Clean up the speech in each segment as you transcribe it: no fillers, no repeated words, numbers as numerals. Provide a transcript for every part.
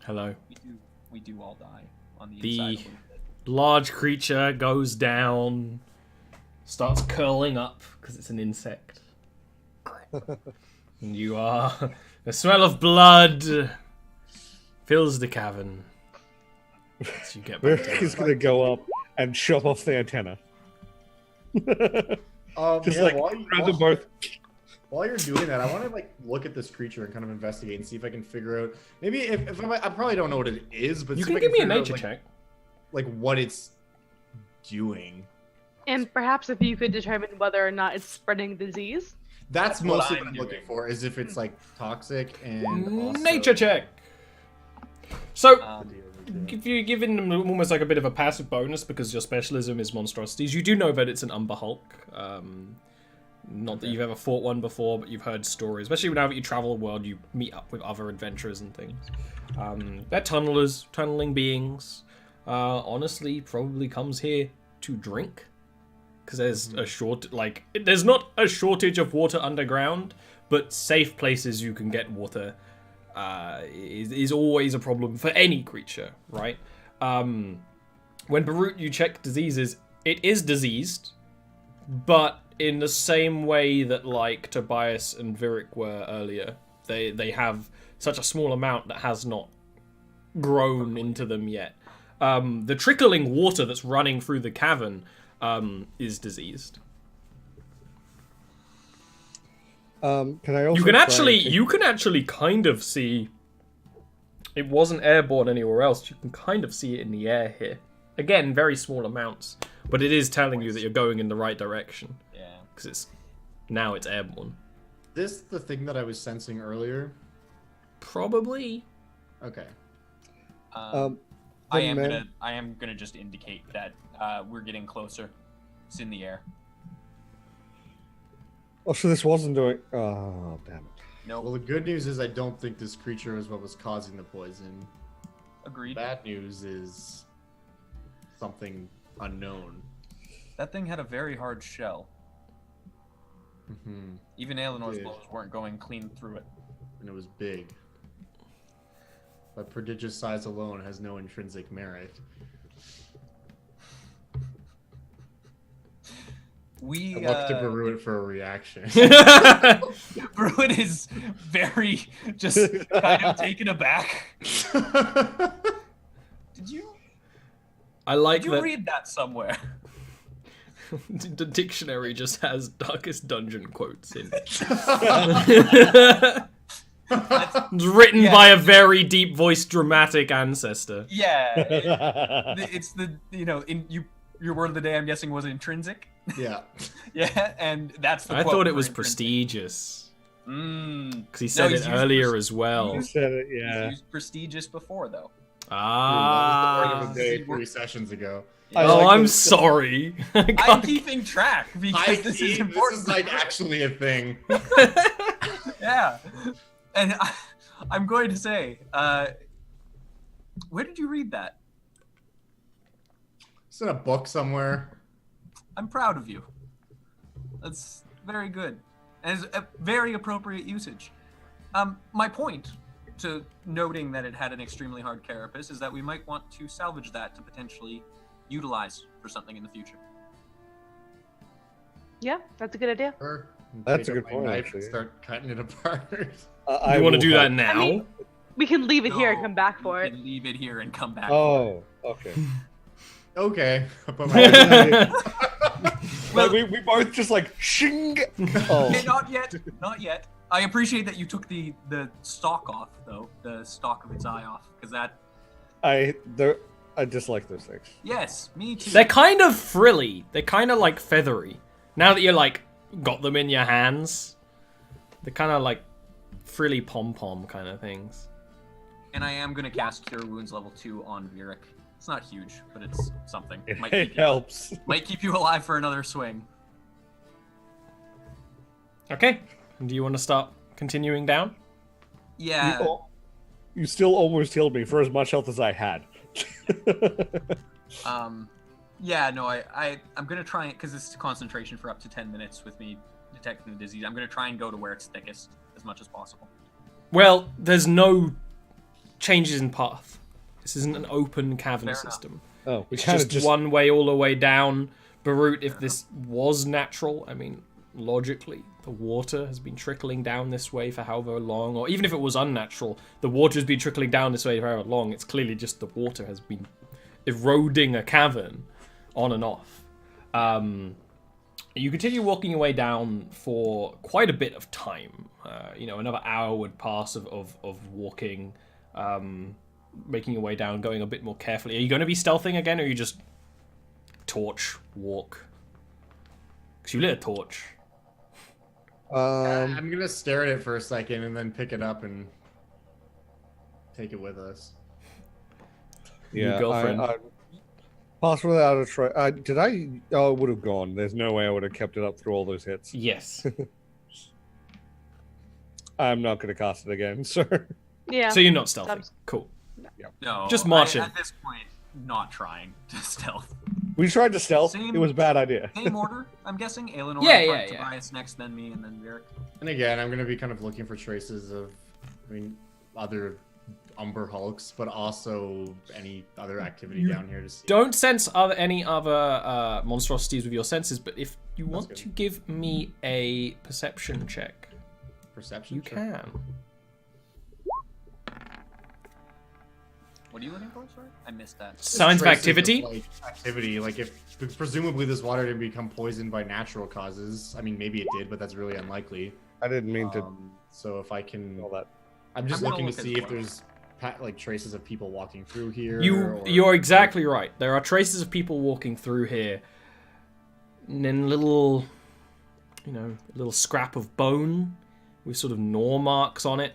Hello. We do all die on the inside. The A little bit. large creature goes down, starts curling up because it's an insect. And you are... The smell of blood fills the cavern. As you get back down. He's gonna go up and chop off the antenna. Just like grab them both. While you're doing that, I want to look at this creature and kind of investigate and see if I can figure out. Maybe if I probably don't know what it is, but You see can if I give me a figure out, nature check. like what it's doing. And perhaps if you could determine whether or not it's spreading disease. That's what mostly what I'm I'm looking doing. for, is if it's toxic and also... Nature check. So, Um, if you're giving them almost like a bit of a passive bonus because your specialism is monstrosities, you do know that it's an Umber Hulk. Not that you've ever fought one before, but you've heard stories. Especially now that you travel the world, you meet up with other adventurers and things. They're tunnelers, tunneling beings. Honestly, probably comes here to drink. Because there's there's not a shortage of water underground, but safe places you can get water is always a problem for any creature, right? When Barut, you check diseases, it is diseased, but in the same way that Tobias and Virik were earlier, they have such a small amount that has not grown into them yet. The trickling water that's running through the cavern is diseased. Can I also? You can actually kind of see. It wasn't airborne anywhere else. You can kind of see it in the air here. Again, very small amounts, but it is telling you that you're going in the right direction. yeah. Because now it's airborne. This the thing that I was sensing earlier? Probably. Okay. I am gonna just indicate that we're getting closer. It's in the air. Oh, so this wasn't doing. Oh, damn it. No, Well, the good news is I don't think this creature is what was causing the poison. agreed. Bad news is something unknown. That thing had a very hard shell. Mm-hmm. Even Aelenor's Yeah. blows weren't going clean through it. And it was big. But prodigious size alone has no intrinsic merit. We I look to Barut for a reaction. Bruin is very just kind of taken aback. Did you I like did you that read that somewhere? the dictionary just has Darkest Dungeon quotes in it. It's written by a very deep voiced dramatic ancestor. Yeah, it's the your word of the day. I'm guessing was intrinsic. Yeah. Yeah, and that's the. I quote thought it for was intrinsic. prestigious. Mm. Because he said he's it used earlier as well. You said it, He's yeah. used prestigious before though. That was the word Ah. of the day 3 sessions ago. I Oh, like I'm this- sorry. I I'm can't- keeping track because this is important. This is actually a thing. Yeah, and I'm going to say, where did you read that? It's in a book somewhere. I'm proud of you. That's very good. And it's a very appropriate usage. My point to noting that it had an extremely hard carapace is that we might want to salvage that to potentially utilize for something in the future. Yeah, that's a good idea. Or That's take a up good my point, knife actually. and start cutting it apart. I You want to will do that help. now? I mean- We can leave it here and No, come back for we it. can leave it here and come back. for Oh, okay. Okay. I put Like, we both just shing. Oh, Okay, not yet. Not yet. I appreciate that you took the stalk off, though. The stalk of its eye off. Because that... I dislike those things. Yes, me too. They're kind of frilly. They're kind of feathery. Now that you're got them in your hands, they're kind of frilly pom-pom kind of things. And I am going to cast Cure Wounds level 2 on Virik. It's not huge, but it's something. It Might keep you, helps. might keep you alive for another swing. Okay. Do you want to start continuing down? Yeah. You still almost healed me for as much health as I had. Yeah, no, I'm going to try it, because this is concentration for up to 10 minutes with me detecting the disease. I'm going to try and go to where it's thickest as much as possible. Well, there's no changes in path. This isn't an open cavern Fair system. Oh, It's kind of just one way all the way down. Barut, if this was natural, I mean, logically, the water has been trickling down this way for however long, or even if it was unnatural, the water has been trickling down this way for however long. It's clearly just the water has been eroding a cavern on and off. You continue walking your way down for quite a bit of time. Another hour would pass of walking, making your way down, going a bit more carefully. Are you going to be stealthing again, or are you just torch walk? Because you lit a torch. I'm gonna stare at it for a second and then pick it up and take it with us. Your girlfriend. Pass without a try. Did I? Oh, it would have gone. There's no way I would have kept it up through all those hits. Yes. I'm not going to cast it again, sir. Yeah. So you're not stealthing. That's- Cool. No, Just marching. At this point, not trying to stealth. We tried to stealth. Same- It was a bad idea. Same order, I'm guessing. Aelinor, Yeah. Tobias next, then me, and then Varric. And again, I'm gonna be kind of looking for traces of, other Umber Hulks, but also any other activity down here to see. Don't sense any other monstrosities with your senses, but if you want good. to give me a perception check, Perception. you Sure. can. What are you looking for, sorry? I missed that. Signs of Traces activity? Activity, like if presumably this water didn't become poisoned by natural causes. I mean, maybe it did, but that's really unlikely. I didn't mean to So if I can, all that. I'm just I'm gonna looking to look see as if well. there's traces of people walking through here. You're exactly right. There are traces of people walking through here. And then little scrap of bone with sort of gnaw marks on it.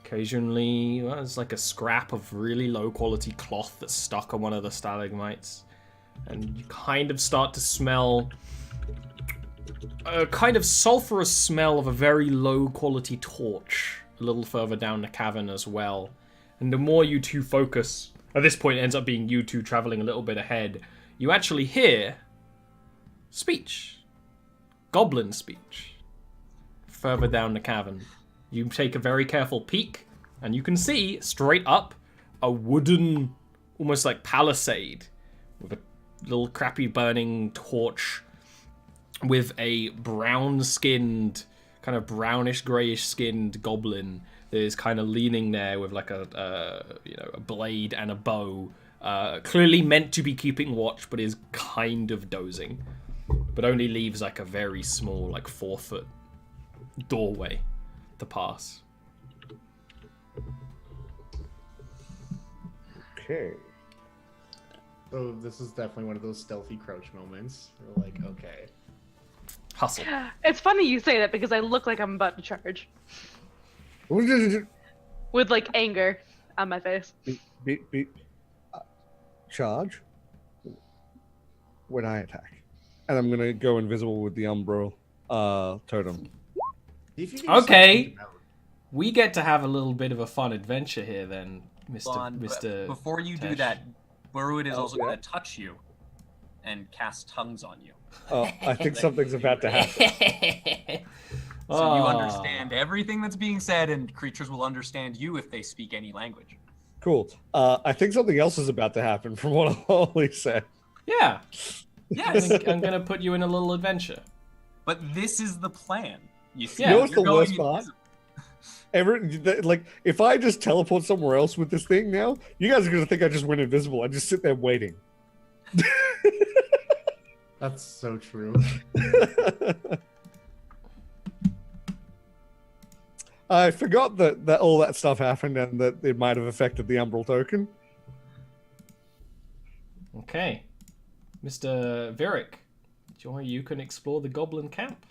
Occasionally, there's like a scrap of really low quality cloth that's stuck on one of the stalagmites. And you kind of start to smell a kind of sulfurous smell of a very low quality torch a little further down the cavern as well. And the more you two focus, at this point it ends up being you two traveling a little bit ahead, you actually hear speech. Goblin speech. Further down the cavern. You take a very careful peek, and you can see, straight up, a wooden, almost like palisade, with a little crappy burning torch, with a brown-skinned, kind of brownish-greyish-skinned goblin that is kind of leaning there with like a blade and a bow, clearly meant to be keeping watch, but is kind of dozing, but only leaves like a very small, like 4-foot doorway to pass. Okay. So this is definitely one of those stealthy crouch moments. We're like, okay. Hustle. It's funny you say that because I look like I'm about to charge. With like anger on my face. Charge when I attack, and I'm gonna go invisible with the umbral totem. Okay. We get to have a little bit of a fun adventure here then, Mr. Before you do Tesh. that, Barut is also yeah. going to touch you and cast tongues on you. Oh, I think something's about to happen. So you understand everything that's being said, and creatures will understand you if they speak any language. Cool. I think something else is about to happen from what Holly said. Yeah. Yes, I'm going to put you in a little adventure. but this is the plan. You see, You know what's you're the worst going part? invisible. Like, if I just teleport somewhere else with this thing now, you guys are gonna think I just went invisible. I just sit there waiting. That's so true. I forgot that all that stuff happened and that it might have affected the umbral token. Okay. Mr. Varric, you can explore the goblin camp.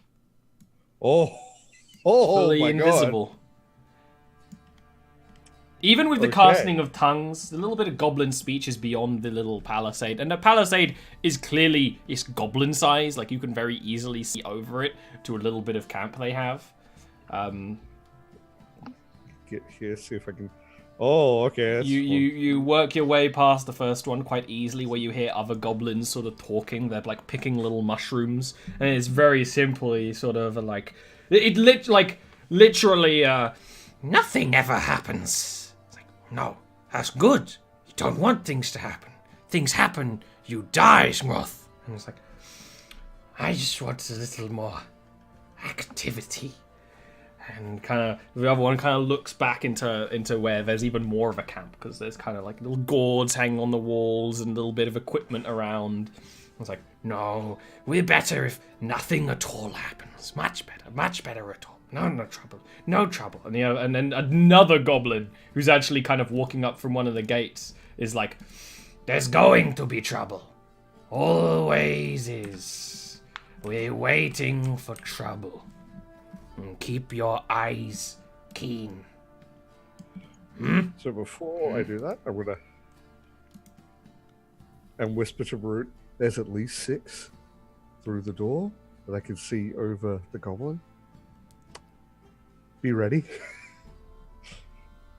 Oh Fully my invisible. god! Even with the Okay. casting of tongues, the little bit of goblin speech is beyond the little palisade. And the palisade is clearly, it's goblin size. Like, you can very easily see over it to a little bit of camp they have. Get here, see if I can. Oh, okay. That's You work your way past the first one quite easily, where you hear other goblins sort of talking. They're like picking little mushrooms, and it's very simply sort of like it lit like literally, nothing ever happens. It's like, no, that's good. You don't want things to happen. Things happen, you die, Smroth. And it's like, I just want a little more activity. And kind of the other one kind of looks back into where there's even more of a camp, because there's kind of like little gourds hanging on the walls and a little bit of equipment around. It's like, no, we're better if nothing at all happens. Much better at all. No trouble, no trouble. And and then another goblin who's actually kind of walking up from one of the gates is like, there's going to be trouble. Always is. We're waiting for trouble. And keep your eyes keen. So before I do that, I'm gonna whisper to Brute. There's at least 6 through the door that I can see over the goblin. Be ready.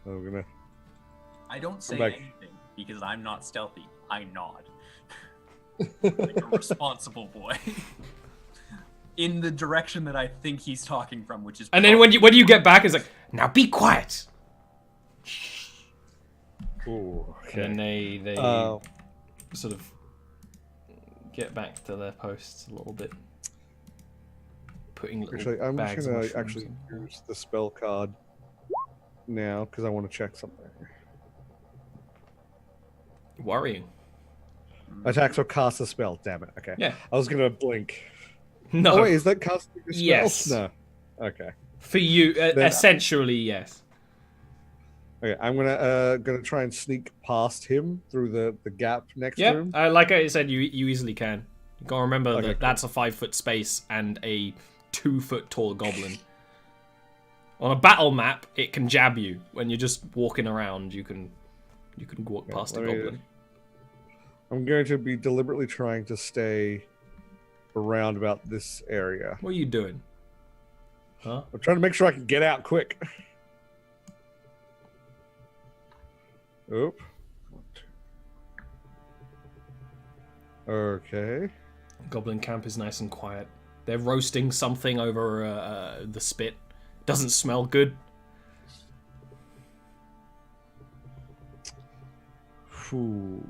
I'm gonna. I don't say back. anything because I'm not stealthy. I nod. Like a responsible boy. In the direction that I think he's talking from, which is. And then when you get back, it's like, now be quiet. Ooh, okay. And then they sort of get back to their posts a little bit, putting little Actually, I'm bags just of gonna mushrooms actually in. use the spell card now because I want to check something. Worrying. Attacks or cast a spell. Damn it. Okay. Yeah. I was gonna blink. No. Oh wait, is that casting a spell? Yes. No. Okay. For you, Then- essentially, yes. Okay. I'm gonna try and sneak past him through the gap next to Yeah, him. like I said, you easily can. You gotta remember Okay, that cool. that's a 5-foot space and a 2-foot tall goblin. On a battle map, it can jab you. When you're just walking around, you can walk Okay, past a let me- goblin. I'm going to be deliberately trying to stay around about this area. What are you doing? Huh? I'm trying to make sure I can get out quick. Oop. Okay. Goblin camp is nice and quiet. They're roasting something over the spit. Doesn't smell good. Phew.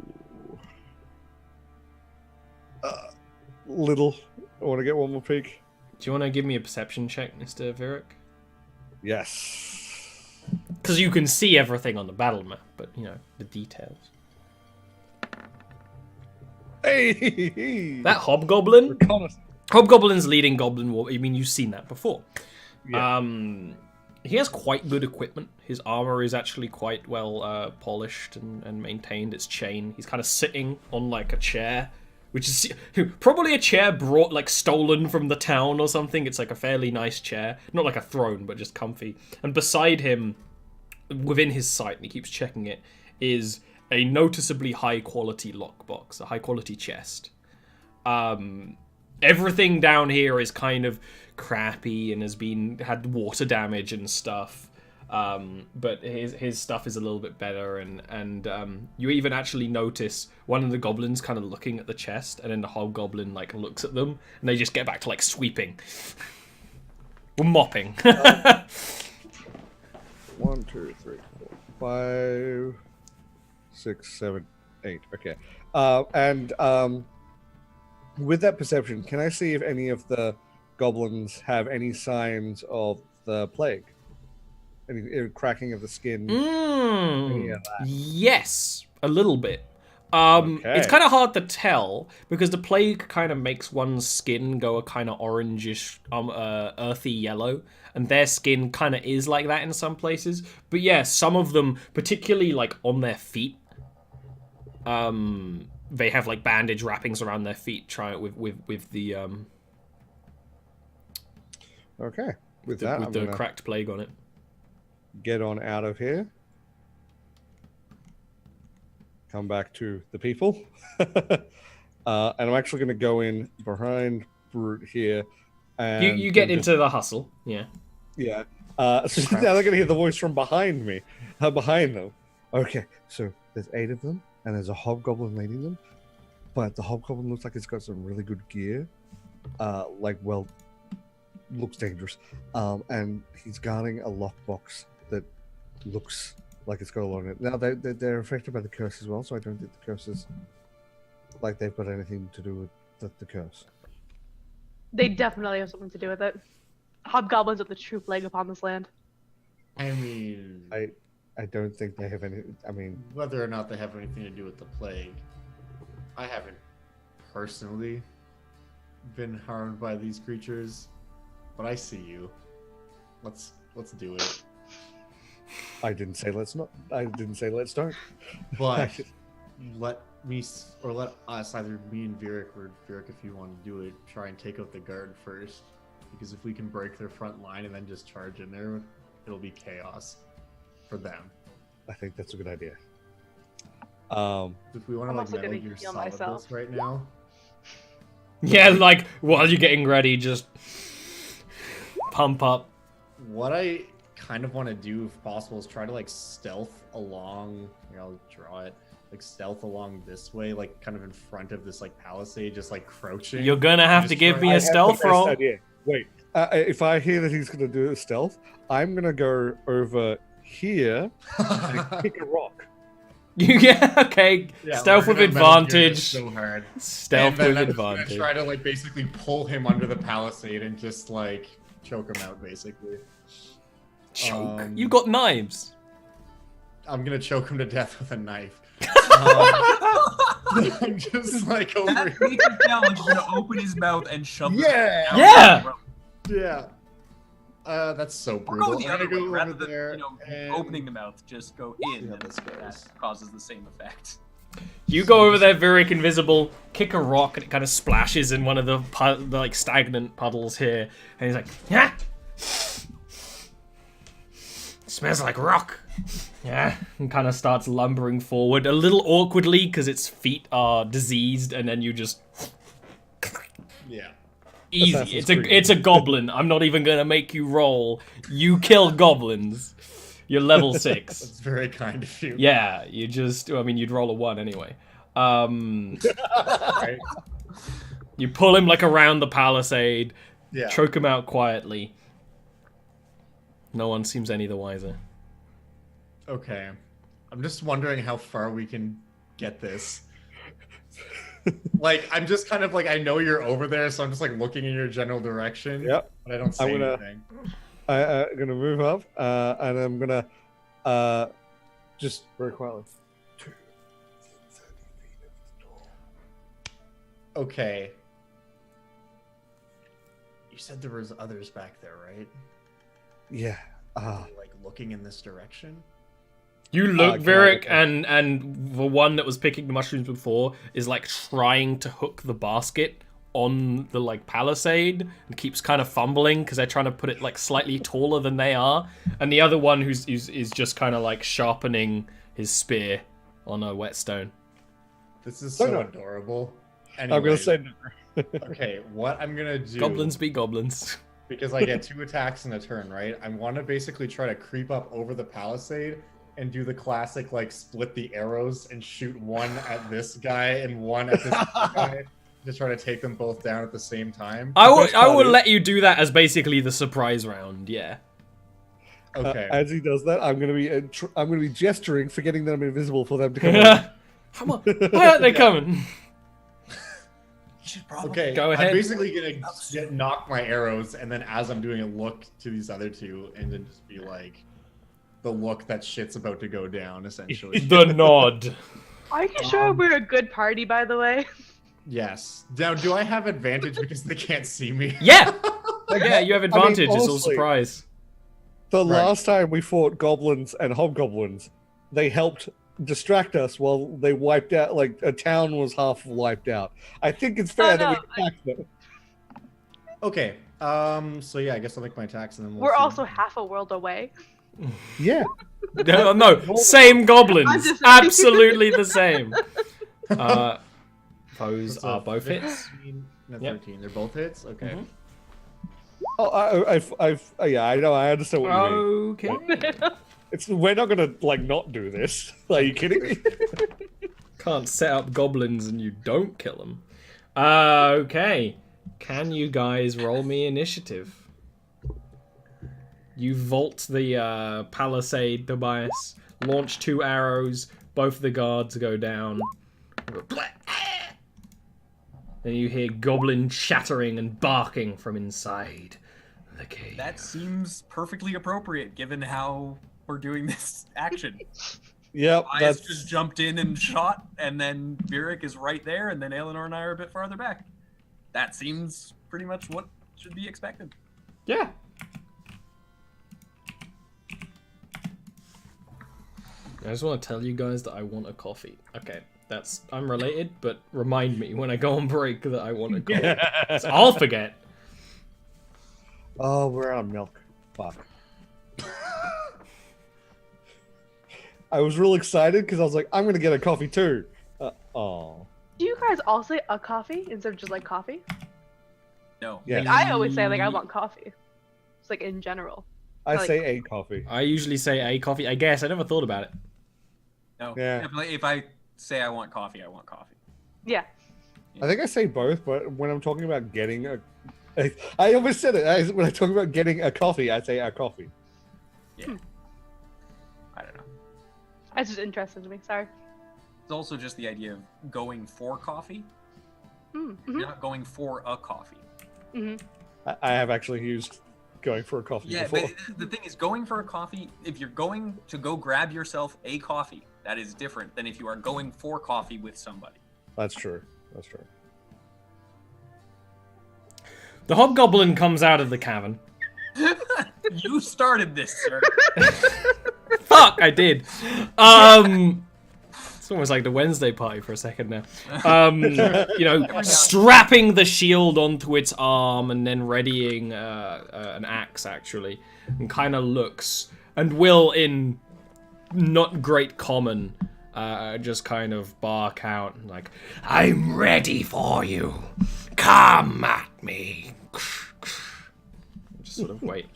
Little. I want to get one more peek. Do you want to give me a perception check, Mr. Virik? Yes. Because you can see everything on the battle map, but, you know, the details. Hey! That hobgoblin? Reconnaissance. Hobgoblin's leading goblin war. I mean, you've seen that before. Yeah. He has quite good equipment. His armor is actually quite well polished and maintained. It's chain. He's kind of sitting on like a chair, which is probably a chair brought like stolen from the town or something. It's like a fairly nice chair, not like a throne, but just comfy. And beside him, within his sight, and he keeps checking it, is a noticeably high quality lockbox, a high quality chest. Everything down here is kind of crappy and has had water damage and stuff. But his stuff is a little bit better, and you even actually notice one of the goblins kind of looking at the chest, and then the hobgoblin like looks at them, and they just get back to like sweeping. We're mopping. 1, 2, 3, 4, 5, 6, 7, 8. Okay. With that perception, can I see if any of the goblins have any signs of the plague? Any cracking of the skin? Any of that? Yes, a little bit. Okay. It's kind of hard to tell because the plague kind of makes one's skin go a kind of orangish, earthy yellow, and their skin kind of is like that in some places. But yeah, some of them, particularly like on their feet, they have like bandage wrappings around their feet. Try it with the Okay. With the, that, with I'm the gonna cracked plague on it. get on out of here. Come back to the people. And I'm actually going to go in behind Brute here. And You get just- into the hustle, yeah. Yeah. So now they're going to hear the voice from behind me. Behind them. Okay, so there's 8 of them, and there's a hobgoblin leading them. But the hobgoblin looks like it's got some really good gear. Like, well, looks dangerous. And he's guarding a lockbox that looks like it's got a lot in it. Now they're affected by the curse as well, so I don't think the curse is like they've got anything to do with the curse. They definitely have something to do with it. Hobgoblins are the true plague upon this land. I mean, I don't think they have any. I mean, whether or not they have anything to do with the plague, I haven't personally been harmed by these creatures, but I see you. Let's do it. I didn't say let's not. I didn't say let's don't. But let us, either me and Virik, or Virik, if you want to do it, try and take out the guard first. Because if we can break their front line and then just charge in there, it'll be chaos for them. I think that's a good idea. If we want to I'm like also Metal gonna Gear heal Solid myself. this right now, Yeah, like while you're getting ready, just pump up. what I kind of want to do, if possible, is try to like stealth along. Here, I'll draw it. Like stealth along this way, like kind of in front of this like palisade, just like crouching. You're gonna have to Just give try- me I a have the stealth best roll. idea. Wait, if I hear that he's going to do a stealth, I'm going to go over here and kick a rock. Yeah, okay. Yeah, Stealth we're with gonna Metal Gear advantage. this so hard. Stealth And then with I'm just gonna advantage. try to like basically pull him under the palisade and just like choke him out, basically. Choke. You got knives. I'm gonna choke him to death with a knife. I'm just like over That here. nature challenge is gonna open his mouth and shove it Yeah! down Yeah! his throat. Yeah. That's so Or brutal. go the I'm other gonna way, go rather over than there. and... opening the mouth, just go in, See how and this that goes. causes the same effect. You go over there, Virik Invisible, kick a rock, and it kind of splashes in one of the like stagnant puddles here. And he's like, yeah. Smells like rock. Yeah, and kind of starts lumbering forward a little awkwardly because its feet are diseased, and then you just Yeah. easy. Assassin's It's a goblin. I'm not even gonna make you roll. You kill goblins. You're level 6. That's very kind of you. Yeah, you just. I mean, you'd roll a 1 anyway. Right? You pull him like around the palisade, Yeah. choke him out quietly. No one seems any the wiser. Okay. I'm just wondering how far we can get this. Like, I'm just kind of like, I know you're over there, so I'm just like looking in your general direction. Yep. But I don't say I'm gonna- anything. I'm going to move up, and I'm going to just very quietly. Okay. You said there was others back there, right? Yeah. Are they, like looking in this direction? You look, can I- Virik, and the one that was picking the mushrooms before is like trying to hook the basket on the like palisade and keeps kind of fumbling because they're trying to put it like slightly taller than they are. And the other one is just kind of like sharpening his spear on a whetstone. This is No, so no. adorable. I'm going to Anyways, say no. okay, what I'm gonna do, Goblins be goblins. because I get 2 attacks in a turn, right? I want to basically try to creep up over the palisade and do the classic, like, split the arrows and shoot one at this guy and one at this guy. Just try to take them both down at the same time. I best will part is- let you do that as basically the surprise round. Yeah. Okay. As he does that, I'm going to be gesturing, forgetting that I'm invisible for them to come on. Come on. Why aren't they coming? You should probably Okay, Go ahead. I'm basically gonna knock my arrows, and then as I'm doing it, look to these other two, and then just be like, the look that shit's about to go down, essentially. The nod. Are you sure we're a good party, by the way? Yes. Now, do I have advantage because they can't see me? Yeah. Yeah, you have advantage. It's all honestly, surprise. The Right. last time we fought goblins and hobgoblins, they helped distract us while they wiped out, like, a town was half wiped out. I think it's fair that we attacked them. Okay. So yeah, I guess I'll make my attacks, and then we'll We're see. also half a world away. Yeah. No, same I'm goblins. just- Absolutely the same. Those So are both hits. 15 and Yep. 13. They're both hits? Okay. Mhm. Oh, yeah, I know. I understand what you mean. Okay. We're not gonna like not do this. Are you kidding me? Can't set up goblins and you don't kill them. Okay. Can you guys roll me initiative? You vault the palisade, Tobias. Launch 2 arrows. Both of the guards go down. Then you hear goblin chattering and barking from inside the cave. That seems perfectly appropriate given how we're doing this action. Yep, Tobias just jumped in and shot, and then Virik is right there, and then Eleanor and I are a bit farther back. That seems pretty much what should be expected. Yeah. I just want to tell you guys that I want a coffee. Okay, that's unrelated, but remind me when I go on break that I want a coffee. So I'll forget. Oh, we're out of milk. Fuck. I was real excited because I was like, I'm gonna get a coffee too. Oh. Do you guys all say a coffee instead of just like coffee? No. Yeah. Like, I always say like I want coffee. It's like in general. I like- say a coffee. I usually say a coffee. I guess I never thought about it. No. Yeah. If I say I want coffee, I want coffee. Yeah. I think I say both, but when I'm talking about getting I almost said it. When I talk about getting a coffee, I say a coffee. Yeah. I don't know. That's just interesting to me. Sorry. It's also just the idea of going for coffee. Mm-hmm. You're not going for a coffee. Mm-hmm. I have actually used going for a coffee Yeah, before. but the thing is, going for a coffee, if you're going to go grab yourself a coffee, that is different than if you are going for coffee with somebody. That's true. That's true. The hobgoblin comes out of the cavern. You started this, sir. Fuck, I did. It's almost like the Wednesday party for a second now. You know, strapping the shield onto its arm and then readying an axe, actually, and kind of looks and will, in not great common, just kind of bark out like, "I'm ready for you. Come at me." Just sort of wait.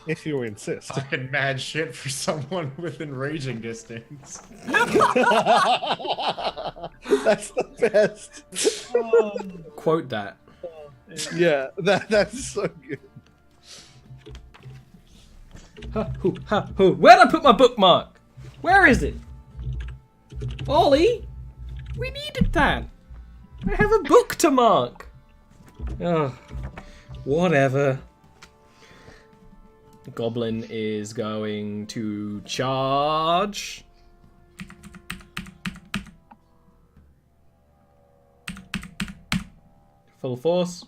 If you insist. Fucking mad shit for someone within raging distance. That's the best. Quote that. Yeah, that's so good. Where'd I put my bookmark? Where is it? Ollie? We needed that. I have a book to mark. Oh, whatever. The goblin is going to charge. Full force.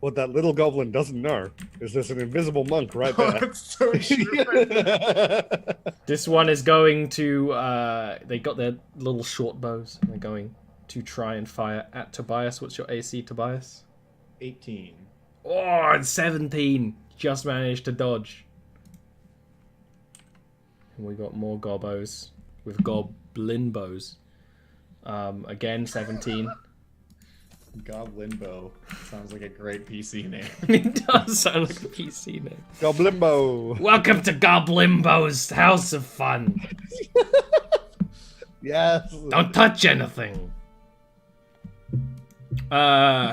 What that little goblin doesn't know is there's an invisible monk right there. That's so true. This one is going to, they got their little short bows. They're going to try and fire at Tobias. What's your AC, Tobias? 18. Oh, it's 17. Just managed to dodge. And we got more gobos with goblin bows. Again, 17. Goblin Bow. Sounds like a great PC name. It does sound like a PC name. Goblimbo. Welcome to Goblimbo's House of Fun. Yes. Don't touch anything.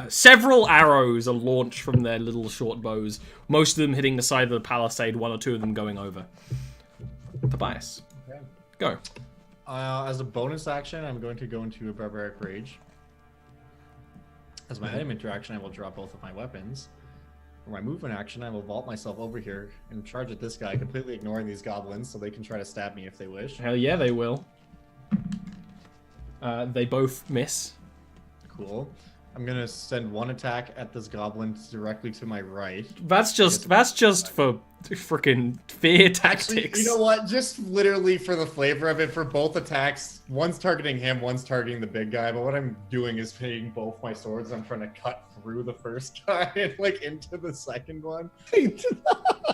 Several arrows are launched from their little short bows. Most of them hitting the side of the palisade, one or two of them going over. Tobias. Okay. Go. As a bonus action, I'm going to go into a Barbaric Rage. As my item interaction, I will drop both of my weapons. For my movement action, I will vault myself over here and charge at this guy, completely ignoring these goblins so they can try to stab me if they wish. Hell yeah, they will. They both miss. Cool. I'm gonna send one attack at this goblin directly to my right. That's just for freaking fear tactics. Actually, you know what? Just literally for the flavor of it, for both attacks, one's targeting him, one's targeting the big guy. But what I'm doing is hitting both my swords. I'm trying to cut through the first guy and like into the second one.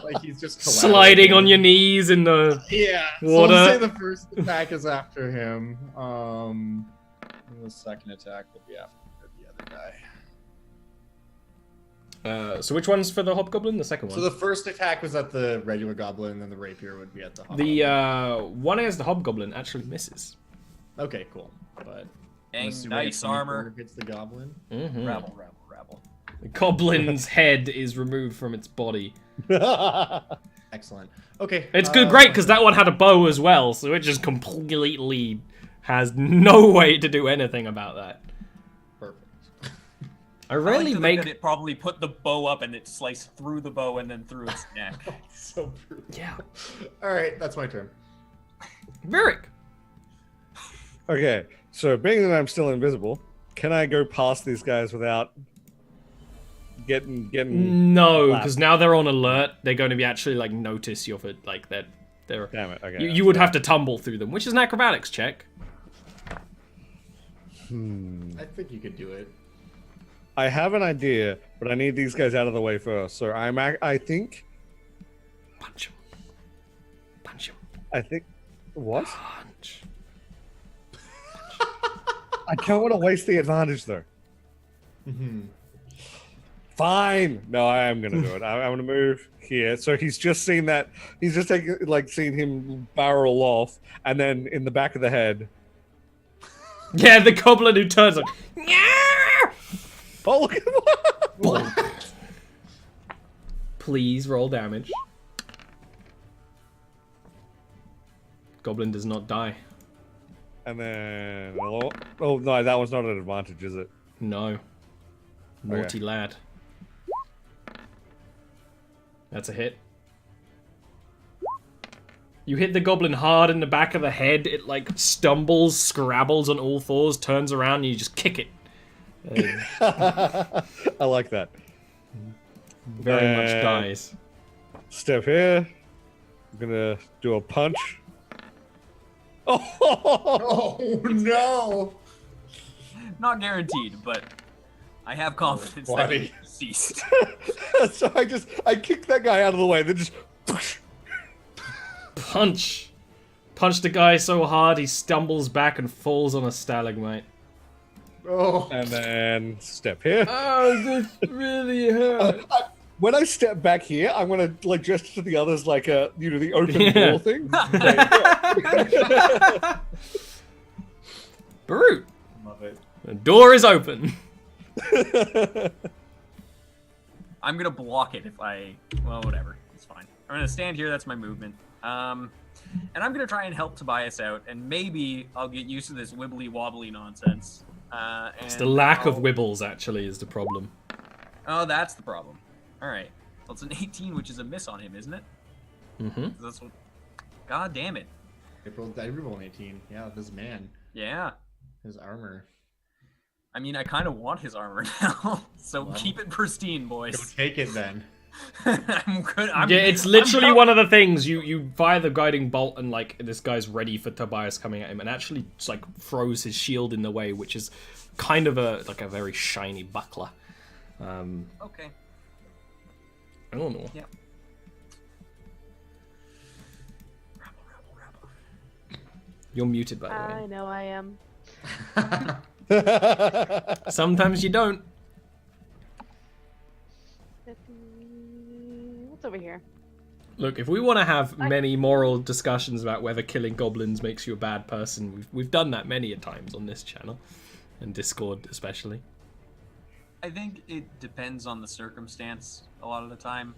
Like he's just sliding on your knees in the water. So I'll say the first attack is after him. The second attack will be after the other guy. So which one's for the hobgoblin? The second one. So the first attack was at the regular goblin, and then the rapier would be at the hobgoblin. The one as the hobgoblin actually misses. Okay, cool. But Dang, assuming nice 24 armor. hits the goblin. Mm-hmm. Rabble, rabble, rabble. The goblin's head is removed from its body. Excellent. Okay. It's great because that one had a bow as well, so it just completely has no way to do anything about that. Perfect. I rarely that make. it probably put the bow up and it sliced through the bow and then through its neck. So brutal. Yeah. All right, that's my turn. Varric. Okay, so being that I'm still invisible, can I go past these guys without getting? No, Clap. because now they're on alert. They're going to be actually like notice your foot, like that. They're. Damn it! Okay. You would have to tumble through them, which is an acrobatics check. I think you could do it. I have an idea, but I need these guys out of the way first. So I think. Punch him. Punch him. I think. What? Punch. I don't want to waste the advantage though. Fine. No, I am gonna do it. I'm gonna move here. So he's just seen that. He's just seen him barrel off, and then in the back of the head. Yeah, the goblin who turns like. Oh, look at Bonk. Please roll damage. Goblin does not die. And then, oh no, that one's not an advantage, is it? No. Naughty lad. That's a hit. You hit the goblin hard in the back of the head. It like stumbles, scrabbles on all fours, turns around, and you just kick it. I like that. Very much dies. Step here. I'm gonna do a punch. Oh no! Not guaranteed, but I have confidence that buddy. he ceased. So I kicked that guy out of the way, then just Punch. Punch the guy so hard he stumbles back and falls on a stalagmite. Oh. and then step here. Oh, this really hurt. When I step back here, I'm gonna like gesture to the others like a the open Yeah. door thing. Brute. Love it. The door is open. I'm gonna block it if I. Well, whatever. It's fine. I'm gonna stand here. That's my movement. And I'm gonna try and help Tobias out, and maybe I'll get used to this wibbly wobbly nonsense. It's the lack of wibbles actually is the problem. Oh, that's the problem. All right. Well, it's an 18, which is a miss on him, isn't it? Mm-hmm. That's what. God damn it. I rolled an 18. Yeah, this man. Yeah. His armor. I mean, I kind of want his armor now, so Well, keep it pristine, Go boys. take it then. I'm good. Yeah, it's literally one of the things you fire the guiding bolt and like this guy's ready for Tobias coming at him and actually just, like throws his shield in the way, which is kind of a very shiny buckler. Okay. I don't know. Yeah. Rabble. You're muted by the I way. know I am. Sometimes you don't. What's over here? Look, if we want to have many moral discussions about whether killing goblins makes you a bad person, we've done that many a times on this channel, and Discord especially. I think it depends on the circumstance a lot of the time.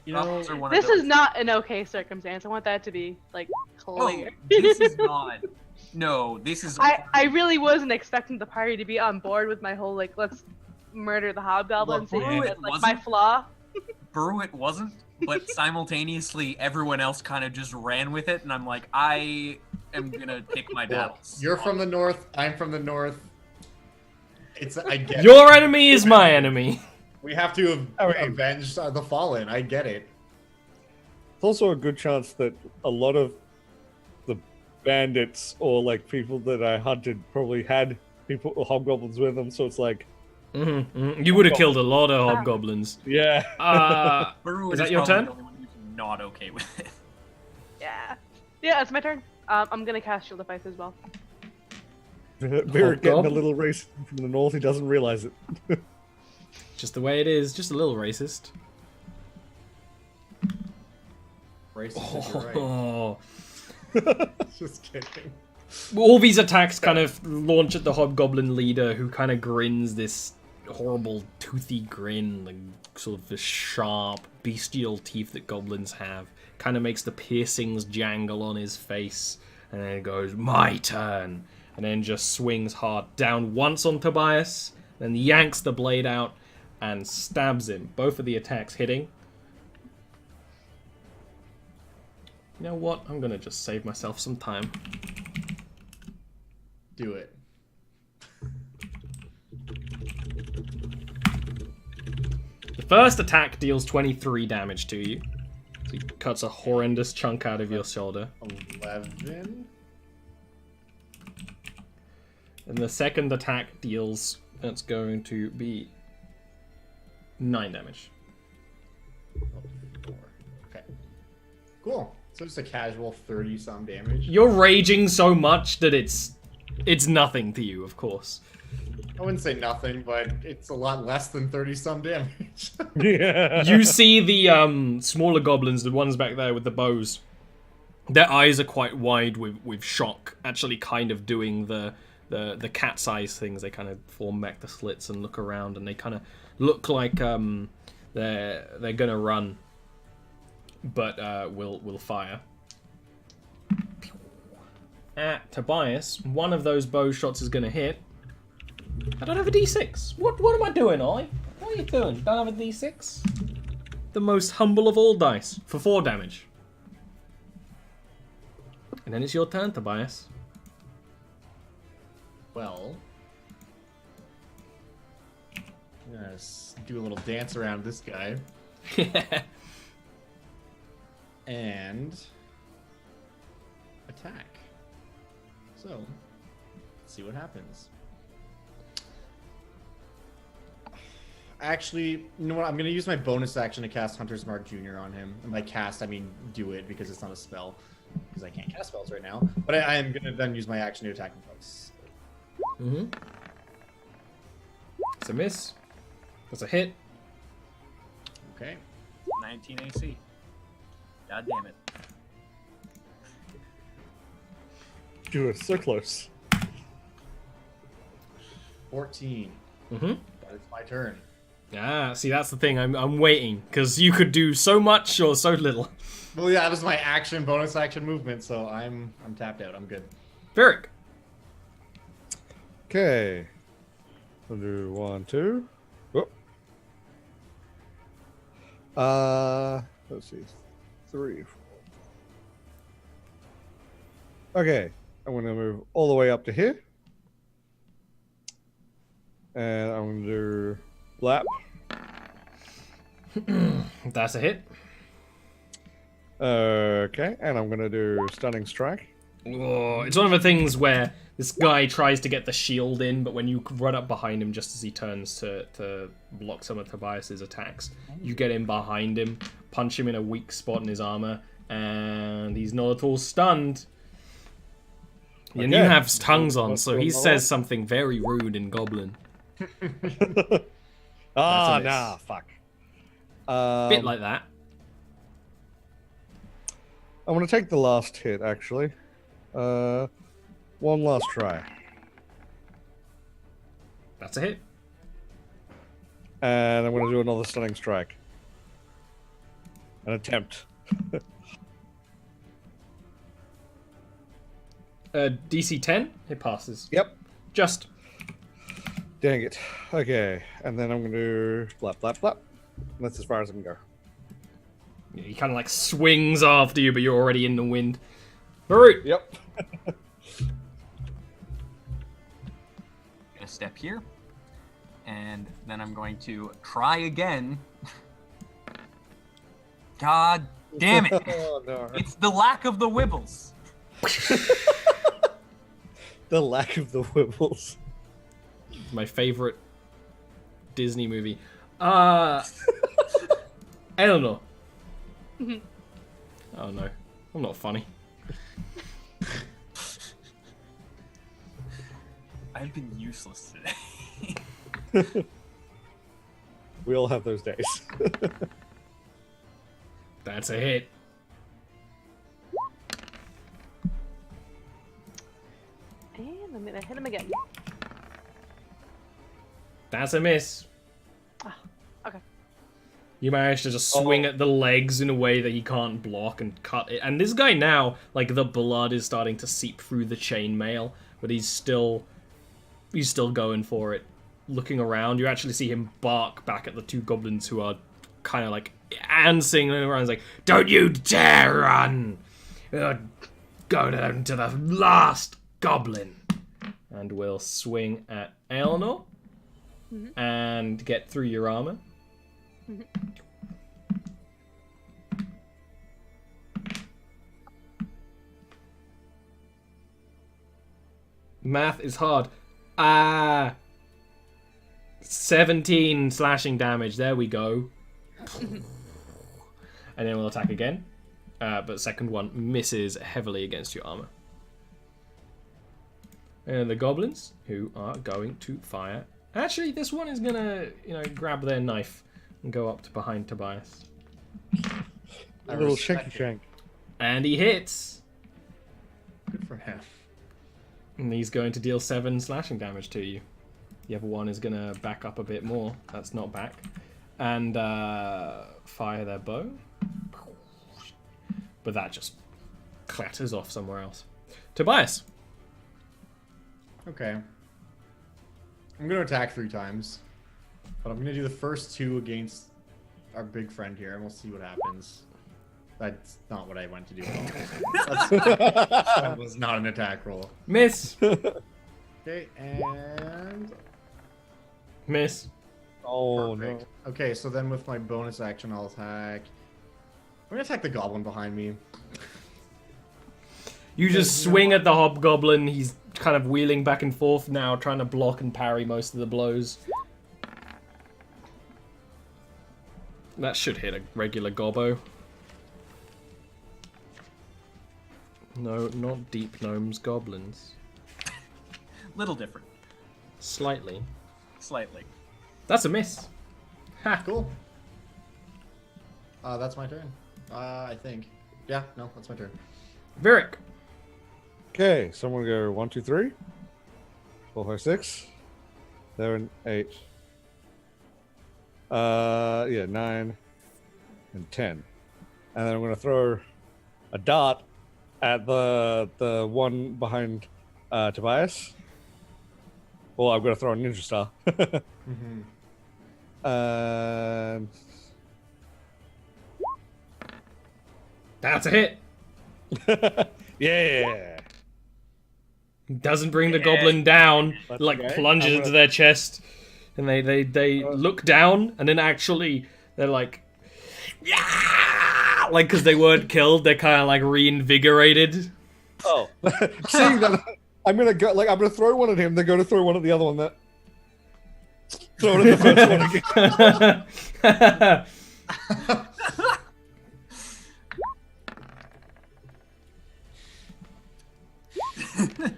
You know, Goblins are one of This those- is not an okay circumstance. I want that to be like clear. Oh, this is not. No, this is. I really wasn't expecting the party to be on board with my whole like let's murder the hobgoblins Look, thing. it That's like wasn't. my flaw. It wasn't, but simultaneously everyone else kind of just ran with it, and I'm like, I am gonna pick my battles. You're from the north. I'm from the north. I get it. Your enemy is my enemy. We have to Okay. avenge the fallen. I get it. It's also a good chance that a lot of the bandits or like people that I hunted probably had people hobgoblins with them, so it's like, You would have killed a lot of hobgoblins. yeah. Is that your probably turn? The only one who's not okay with it. Yeah. Yeah, it's my turn. I'm gonna cast Shield of Faith as well. Barrett getting a Hobgoblin? little racist from the north, he doesn't realize it. Just the way it is. Just a little racist. Racist, you're right. Oh. Just kidding. All these attacks kind of launch at the hobgoblin leader, who kind of grins this horrible toothy grin, like sort of the sharp bestial teeth that goblins have. Kind of makes the piercings jangle on his face, and then it goes, my turn, and then just swings hard down once on Tobias, then yanks the blade out and stabs him. Both of the attacks hitting. You know what? I'm gonna just save myself some time. Do it. The first attack deals 23 damage to you. So he cuts a horrendous chunk out of your shoulder. 11. And the second attack deals, that's going to be 9 damage. 4. Okay. Cool. So just a casual 30-some damage. You're raging so much that it's nothing to you, of course. I wouldn't say nothing, but it's a lot less than 30-some damage. Yeah. You see the smaller goblins, the ones back there with the bows. Their eyes are quite wide with shock, actually kind of doing the cat's eyes things. They kind of form back the slits and look around, and they kind of look like they're gonna run, but will fire. At Tobias, one of those bow shots is gonna hit. I don't have a d6. What am I doing, Ollie? What are you doing? Don't have a d6? The most humble of all dice for 4 damage. And then it's your turn, Tobias. Well, I'm gonna do a little dance around this guy and attack. So, let's see what happens. Actually, you know what? I'm going to use my bonus action to cast Hunter's Mark Jr. on him. And by cast, I mean do it, because it's not a spell. Because I can't cast spells right now. But I am going to then use my action to attack him twice. Mm-hmm. It's a miss. That's a hit. Okay. 19 AC. God damn it. You were so close. 14. Mm-hmm. That is my turn. Ah, see, that's the thing. I'm waiting, because you could do so much or so little. Well, yeah, that was my action, bonus action movement, so I'm tapped out. I'm good. Varric. Okay. I'll do 1, 2. Oh. Let's see. 3, 4. Okay. I'm going to move all the way up to here. And I'm going to do Blap. That's a hit. Okay. And I'm going to do Stunning Strike. Oh, it's one of the things where this guy tries to get the shield in, but when you run up behind him just as he turns to block some of Tobias's attacks, you get in behind him, punch him in a weak spot in his armor, and he's not at all stunned. And you have tongues on, so he says something very rude in Goblin. Ah, miss. nah, fuck. Bit like that. I'm going to take the last hit, actually. One last try. That's a hit. And I'm going to do another Stunning Strike. An attempt. DC 10, it passes. Yep. Just. Dang it. Okay. And then I'm going to do Blap, Blap, Blap. That's as far as I can go. He kind of like swings after you, but you're already in the wind. Barut. Yep. Gonna step here, and then I'm going to try again. God damn it! Oh, no. It's the lack of the wibbles. The lack of the wibbles. My favorite Disney movie. Eleanor. Oh no, I'm not funny. I've been useless today. We all have those days. That's a hit. hit him again. That's a miss. Ah, okay. You manage to just swing at the legs in a way that he can't block and cut it. And this guy now, like, the blood is starting to seep through the chainmail, but he's still going for it. Looking around, you actually see him bark back at the two goblins who are kind of like answering around. He's like, "Don't you dare run! Go down to the last goblin." And we'll swing at Eleanor and get through your armor. Math is hard. 17 slashing damage. There we go. And then we'll attack again. But the second one misses heavily against your armor. And the goblins, who are going to fire. Actually, this one is gonna, grab their knife and go up to behind Tobias. A little shanky shank. And he hits. Good for him. And he's going to deal 7 slashing damage to you. The other one is going to back up a bit more. That's not back. And fire their bow. But that just clatters off somewhere else. Tobias. Okay. I'm going to attack 3 times. But I'm going to do the first 2 against our big friend here, and we'll see what happens. That's not what I went to do. That was not an attack roll. Miss. Okay, and... Miss. Oh, Perfect. no. Okay, so then with my bonus action, I'll attack... I'm going to attack the goblin behind me. You just swing at the hobgoblin. He's kind of wheeling back and forth now, trying to block and parry most of the blows. That should hit a regular gobbo. No, not deep gnomes, goblins. Little different. Slightly. Slightly. That's a miss. Ha! Cool. That's my turn. I think. Yeah, no, that's my turn. Virik. Okay, so I'm gonna go 1, 2, 3, 4, 5, 6, 7, 8. 9 and 10. And then I'm gonna throw a dart at the one behind Tobias. Well, I'm gonna throw a ninja star. And That's a hit. yeah. Doesn't bring the goblin down. That's Like okay. plunges I'm into gonna- their chest, and they look down, and then actually they're like, yeah, like because they weren't killed, they're kind of like reinvigorated. Oh, seeing that, I'm gonna throw one at him. Then go to throw one at the other one. That throw it at the first one again.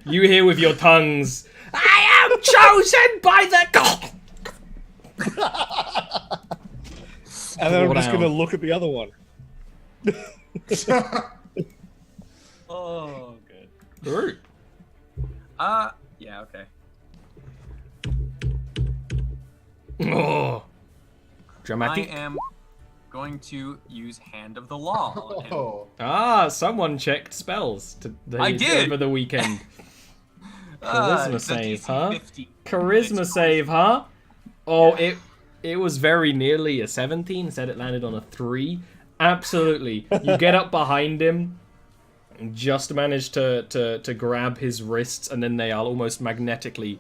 You hear with your tongues, I am chosen by the god. And then I'm Throw just down. gonna look at the other one. Oh, good. Brute. Yeah, okay. Oh, I dramatic. am going to use Hand of the Law on him. Oh, Ah, someone checked spells I did. over the weekend. Charisma It's a save, DC huh? 50. Charisma It's save, huh? Oh, it was very nearly a 17. Instead, it landed on a 3. Absolutely. You get up behind him, and just manage to grab his wrists, and then they are almost magnetically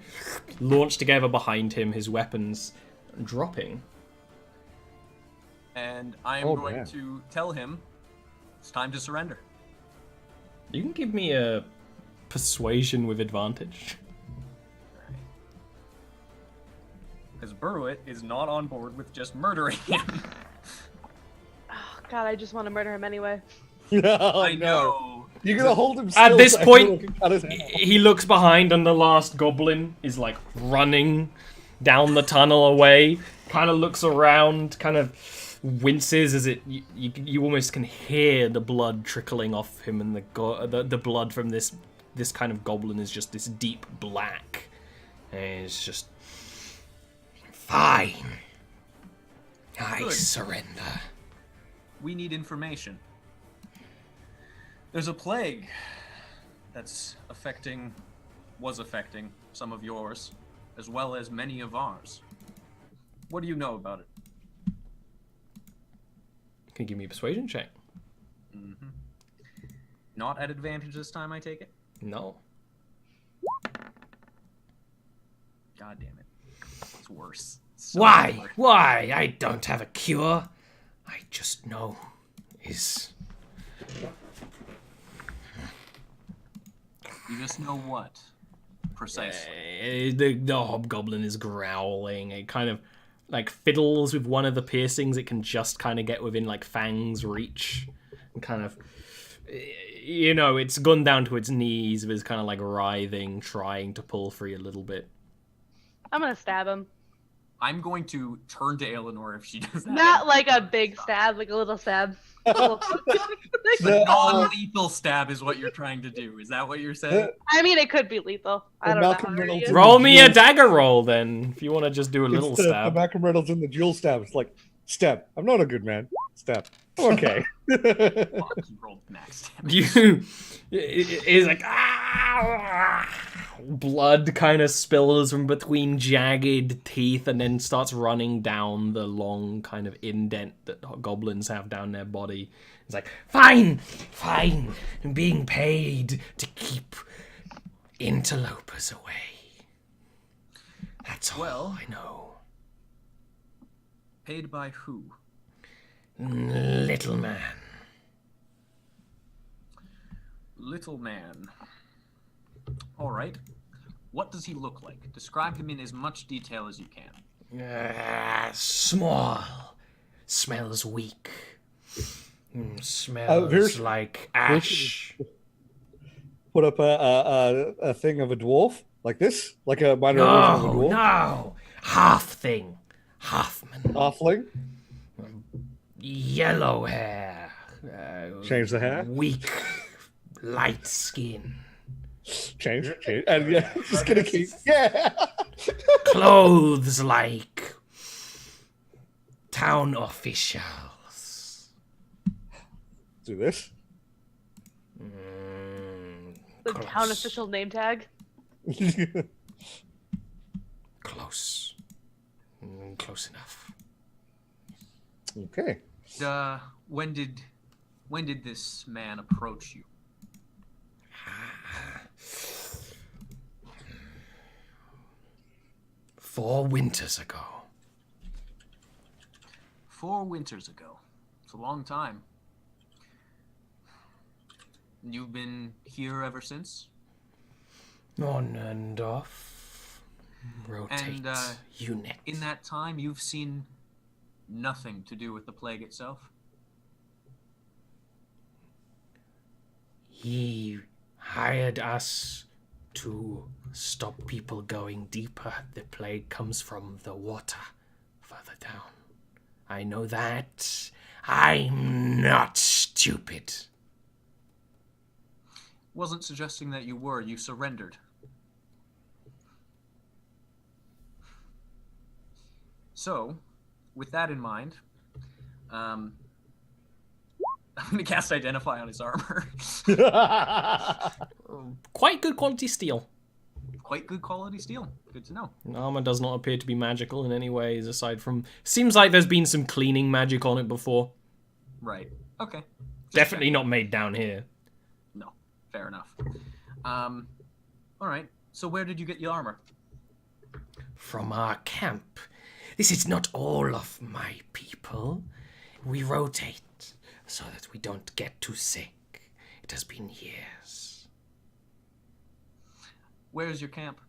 launched together behind him, his weapons dropping. And I am Oh, going man. to tell him it's time to surrender. You can give me a persuasion with advantage. Because Burwitt is not on board with just murdering him. Oh, God, I just want to murder him anyway. Oh, I no. know. You're gonna hold him. At still this so point, everyone can cut his head off. he looks behind, and the last goblin is like running down the tunnel away. Kind of looks around, kind of winces as you almost can hear the blood trickling off him, and the blood from this this kind of goblin is just this deep black. And it's just... Fine. I Good. surrender. We need information. There's a plague that's was affecting some of yours, as well as many of ours. What do you know about it? Can you give me a persuasion check? Mm-hmm. Not at advantage this time, I take it? No. God damn it. It's worse. So Why? much worse. Why? I don't have a cure. I just know is... You just know what? Precisely. The hobgoblin is growling. It kind of like fiddles with one of the piercings. It can just kind of get within like Fang's reach. And kind of, you know, it's gone down to its knees. It's kind of like writhing, trying to pull free a little bit. I'm gonna stab him. I'm going to turn to Eleanor if she does that. Not like a big stab, like a little stab. The non-lethal stab is what you're trying to do. Is that what you're saying? I mean, it could be lethal. I don't Malcolm know. Reynolds- Roll me a dagger roll then, if you want to just do a little It's the stab. Malcolm Reynolds in the dual stab. It's like, stab. I'm not a good man. Stab. Okay. Fuck, you rolled max damage. You is like blood kind of spills from between jagged teeth and then starts running down the long kind of indent that goblins have down their body. It's like, fine, I'm being paid to keep interlopers away. That's all Well- I know. Paid by who? Little man. Little man. All right. What does he look like? Describe him in as much detail as you can. Small. Smells weak. Smells like ash. Put up a thing of a dwarf like this, like a minor version of a dwarf. No. Half thing. Halfman. Halfling. Yellow hair. Change the hair. Weak. Light skin. Change. And yeah, just gonna keep. Yeah. Clothes like town officials. Do this. The town official name tag. Close. Close enough. Okay. When did this man approach you? 4 winters ago. 4 winters ago. It's a long time. You've been here ever since? On and off. Rotate And, unit. In that time, you've seen nothing to do with the plague itself? He hired us to stop people going deeper. The plague comes from the water further down. I know that. I'm not stupid. Wasn't suggesting that you were. You surrendered. So, with that in mind, I'm going to cast Identify on his armor. Quite good quality steel. Quite good quality steel. Good to know. Armor does not appear to be magical in any ways, aside from... Seems like there's been some cleaning magic on it before. Right. Okay. Definitely not made down here. No. Fair enough. All right. So where did you get your armor? From our camp. This is not all of my people. We rotate so that we don't get too sick. It has been years. Where's your camp?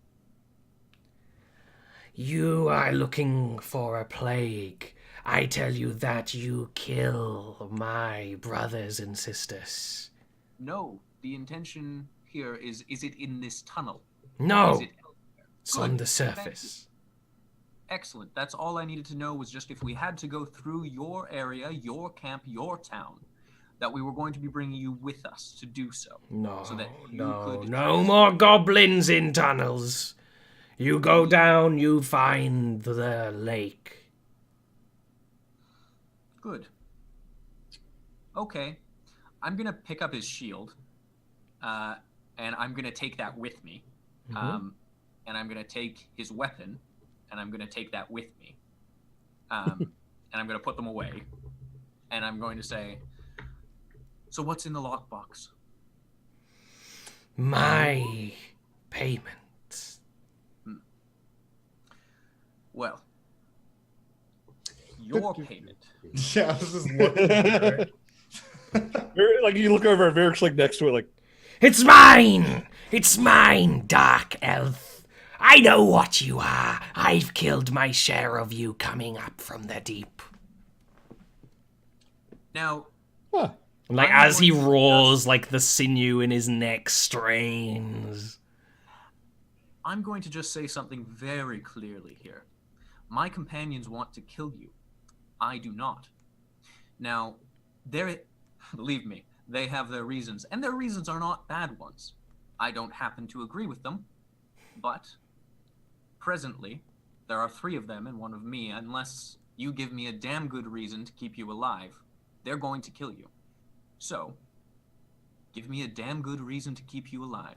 You are looking for a plague. I tell you that you kill my brothers and sisters. No. The intention here is it in this tunnel? No, Is it elsewhere? it's Good. on the Thank surface. Excellent. That's all I needed to know was just if we had to go through your area, your camp, your town, that we were going to be bringing you with us to do so. No, So that you no, could no more goblins in tunnels. You go down, you find the lake. Good. Okay. I'm going to pick up his shield, and I'm going to take that with me. Mhm. And I'm going to take his weapon, and I'm going to take that with me. And I'm going to put them away. And I'm going to say, so what's in the lockbox? My payment. Well, your payment. Yeah, I was just looking at it. Like you look over and Varric's like next to it, like It's mine! It's mine, Dark Elf. I know what you are. I've killed my share of you coming up from the deep. Now, huh. Like, I'm as he going to roars, like the sinew in his neck strains. I'm going to just say something very clearly here. My companions want to kill you. I do not. Now, believe me, they have their reasons, and their reasons are not bad ones. I don't happen to agree with them, but presently, there are 3 of them and 1 of me. Unless you give me a damn good reason to keep you alive, they're going to kill you. So, give me a damn good reason to keep you alive.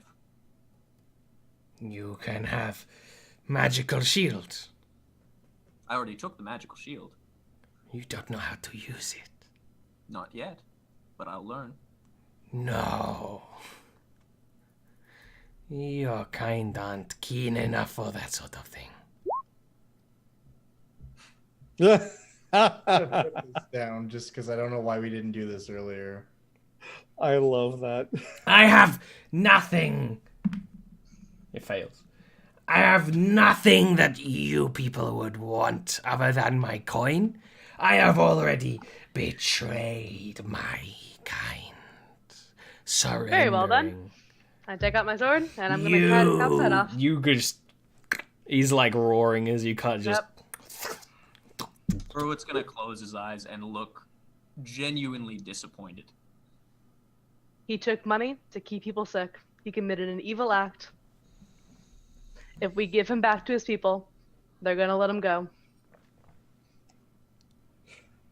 You can have magical shield. I already took the magical shield. You don't know how to use it. Not yet, but I'll learn. No. Your kind aren't keen enough for that sort of thing. Put this down just because I don't know why we didn't do this earlier. I love that. I have nothing. It fails. I have nothing that you people would want other than my coin. I have already betrayed my kind. Surrendering. Very well then. I take out my sword and I'm gonna cut Cop's head off. You just. He's like roaring as you cut. Just. Yep. Pruitt's gonna close his eyes and look genuinely disappointed. He took money to keep people sick. He committed an evil act. If we give him back to his people, they're gonna let him go.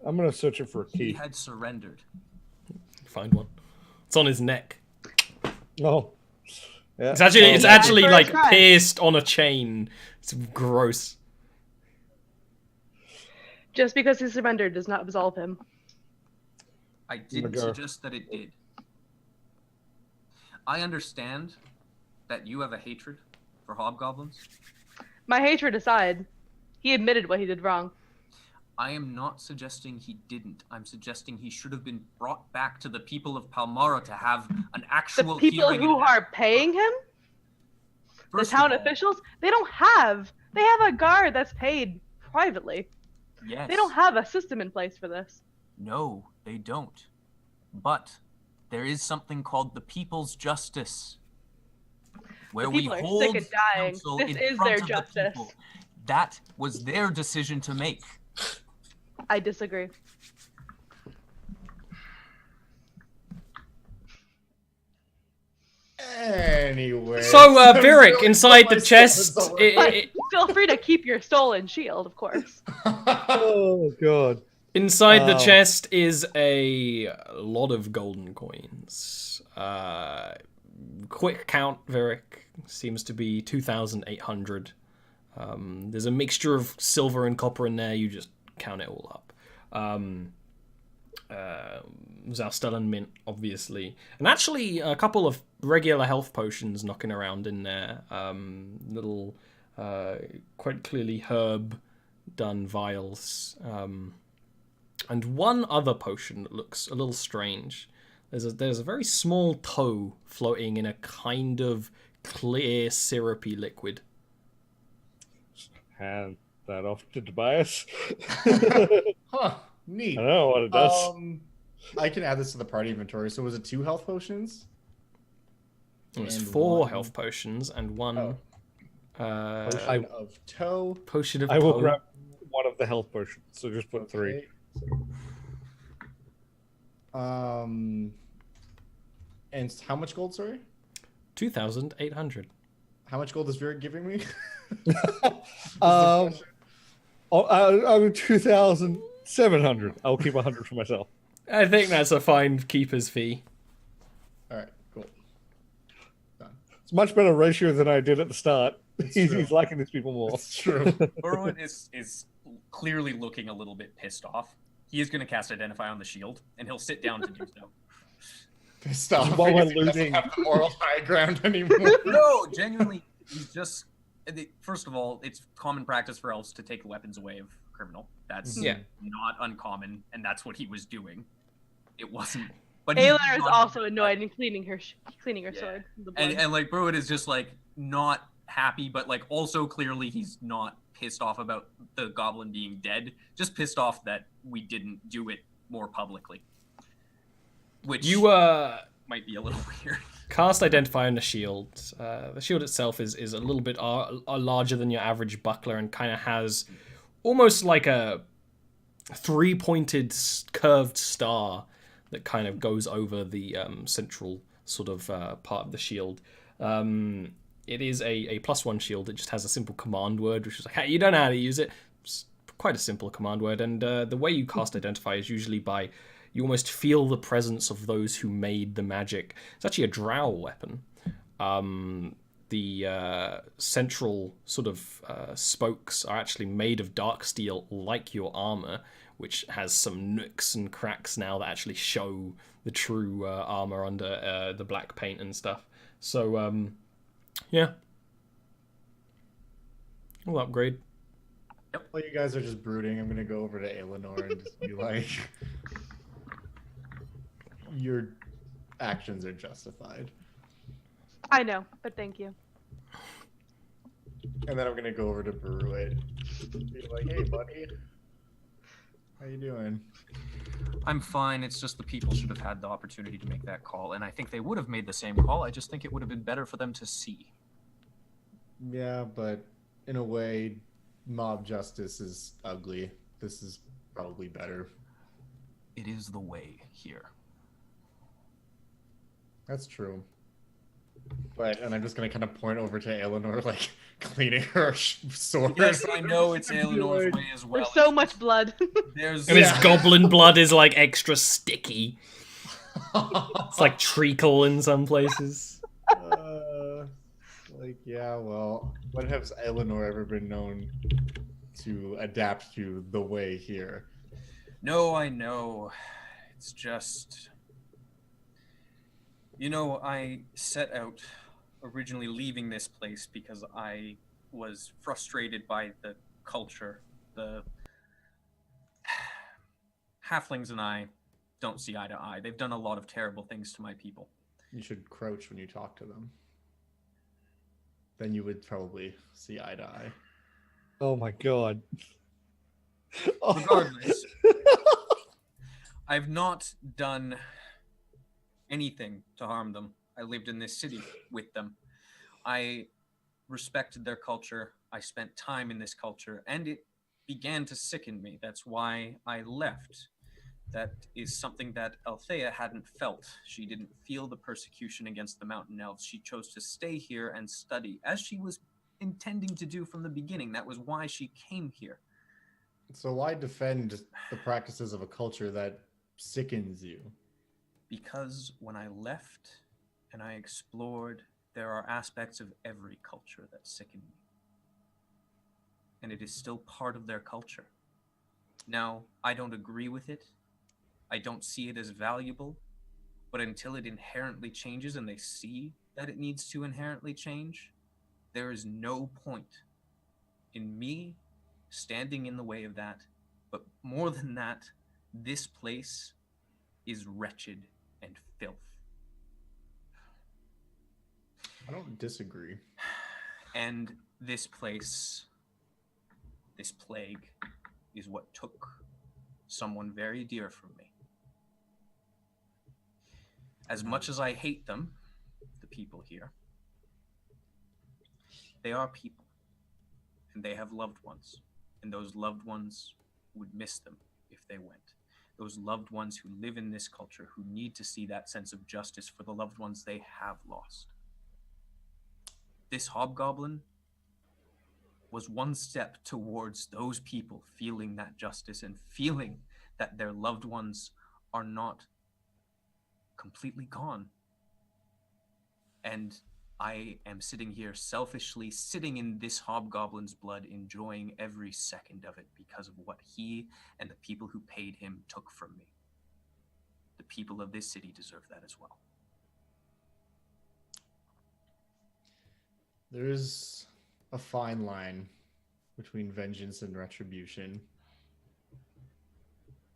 I'm gonna search it for a He key. had surrendered. Find one. It's on his neck. Oh, yeah. It's actually First like try. pierced on a chain. It's gross. Just because he surrendered does not absolve him. I didn't go. suggest that it did. I understand that you have a hatred for hobgoblins. My hatred aside, he admitted what he did wrong. I am not suggesting he didn't. I'm suggesting he should have been brought back to the people of Palmyra to have an The actual people hearing. who are paying him, the First of town all, officials, they have a guard that's paid privately. Yes. They don't have a system in place for this. No, they don't. But there is something called the People's Justice, where The we people are hold sick of dying. counsel This in is front their of the justice. people. That was their decision to make. I disagree. Anyway. So, I'm Virik, really inside put the my chest, swords away. But feel free to keep your stolen shield, of course. Oh god. inside the Oh. chest is a lot of golden coins. Quick count, Virik, seems to be 2,800. There's a mixture of silver and copper in there. You just count it all up. Zalstellan mint, obviously, and actually a couple of regular health potions knocking around in there. Little, quite clearly herb done vials, and one other potion that looks a little strange. There's a very small toe floating in a kind of clear syrupy liquid. Hand that off to Tobias. Huh. Neat. I don't know what it does. I can add this to the party inventory. So was it 2 health potions? It was And 4 one- health potions and one Potion of toe. potion of I will po- grab one of the health potions. So just put 3. Okay. And how much gold, sorry? 2,800. How much gold is Virit giving me? Um, I'm 2,700. I'll keep 100 for myself. I think that's a fine keeper's fee. All right, cool. Done. It's a much better ratio than I did at the start. He's true. liking these people more. It's true. Urwin is clearly looking a little bit pissed off. He is going to cast Identify on the shield, and he'll sit down to do so. Pissed off. While we're because he doesn't losing. have the moral high ground anymore. No, genuinely, he's just. First of all, it's common practice for elves to take weapons away of a criminal. That's Yeah. not uncommon, and that's what he was doing. It wasn't. But he's Aelin is not- also annoyed and cleaning her Yeah. sword. The blood. and like Bruin is just like not happy, but like also clearly he's not pissed off about the goblin being dead. Just pissed off that we didn't do it more publicly, which You might be a little weird. cast Identify on the shield. The shield itself is a little bit larger than your average buckler and kind of has almost like a three-pointed curved star that kind of goes over the central sort of part of the shield. It is a +1 shield. It just has a simple command word, which is like, hey, you don't know how to use it. It's quite a simple command word. And the way you cast Identify is usually by you almost feel the presence of those who made the magic. It's actually a drow weapon. The central sort of spokes are actually made of dark steel, like your armor, which has some nooks and cracks now that actually show the true armor under the black paint and stuff. So, yeah. We'll upgrade. While you guys are just brooding, I'm gonna go over to Aelinor and just be like, your actions are justified. I know, but thank you. And then I'm gonna go over to Beruit. Be like, hey buddy. How you doing? I'm fine. It's just the people should have had the opportunity to make that call, and I think they would have made the same call. I just think it would have been better for them to see. Yeah, but in a way, mob justice is ugly. This is probably better. It is the way here. That's true. And I'm just gonna kind of point over to Aelinor, like cleaning her sword. Yes, I know it's Aelinor's way as well. There's so much blood. There's And his goblin blood is like extra sticky. It's like treacle in some places. Yeah, well, when has Aelinor ever been known to adapt to the way here? No, I know. It's just... You know, I set out originally leaving this place because I was frustrated by the culture. The halflings and I don't see eye to eye. They've done a lot of terrible things to my people. You should crouch when you talk to them. Then you would probably see eye to eye. Oh my god. Regardless, I've not done anything to harm them. I lived in this city with them. I respected their culture. I spent time in this culture, and it began to sicken me. That's why I left. That is something that Althea hadn't felt. She didn't feel the persecution against the mountain elves. She chose to stay here and study, as she was intending to do from the beginning. That was why she came here. So why defend the practices of a culture that sickens you? Because when I left and I explored, there are aspects of every culture that sicken me. And it is still part of their culture. Now, I don't agree with it. I don't see it as valuable. But until it inherently changes and they see that it needs to inherently change, there is no point in me standing in the way of that. But more than that, this place is wretched and filth. I don't disagree. And this place, this plague, is what took someone very dear from me. As much as I hate them, the people here, they are people. And they have loved ones. And those loved ones would miss them if they went. those loved ones who live in this culture, who need to see that sense of justice for the loved ones they have lost. This hobgoblin was one step towards those people feeling that justice and feeling that their loved ones are not completely gone. And I am sitting here selfishly, sitting in this hobgoblin's blood, enjoying every second of it because of what he and the people who paid him took from me. The people of this city deserve that as well. There's a fine line between vengeance and retribution.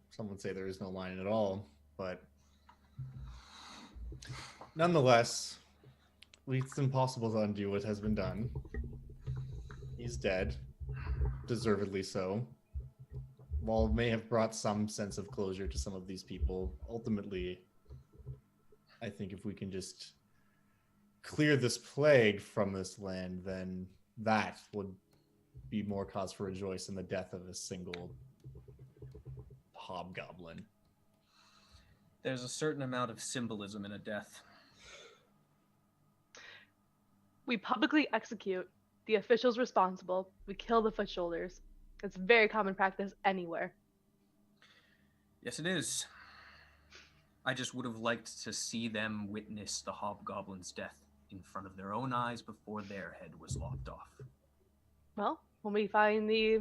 Some would say there is no line at all, but nonetheless, it's impossible to undo what has been done. He's dead, deservedly so. While it may have brought some sense of closure to some of these people, ultimately, I think if we can just clear this plague from this land, then that would be more cause for rejoice than the death of a single hobgoblin. There's a certain amount of symbolism in a death. We publicly execute the officials responsible. We kill the foot soldiers. It's very common practice anywhere. Yes, it is. I just would have liked to see them witness the hobgoblin's death in front of their own eyes before their head was lopped off. Well, when we find the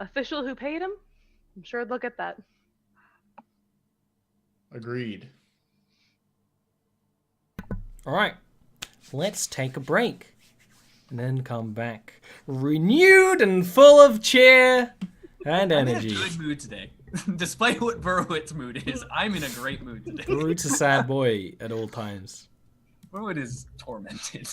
official who paid him, I'm sure they'll get that. Agreed. All right, let's take a break and then come back renewed and full of cheer and energy. I'm in a good mood today. Despite what Burwitt's mood is, I'm in a great mood today. Burwitt's a sad boy at all times. Burwitt is tormented.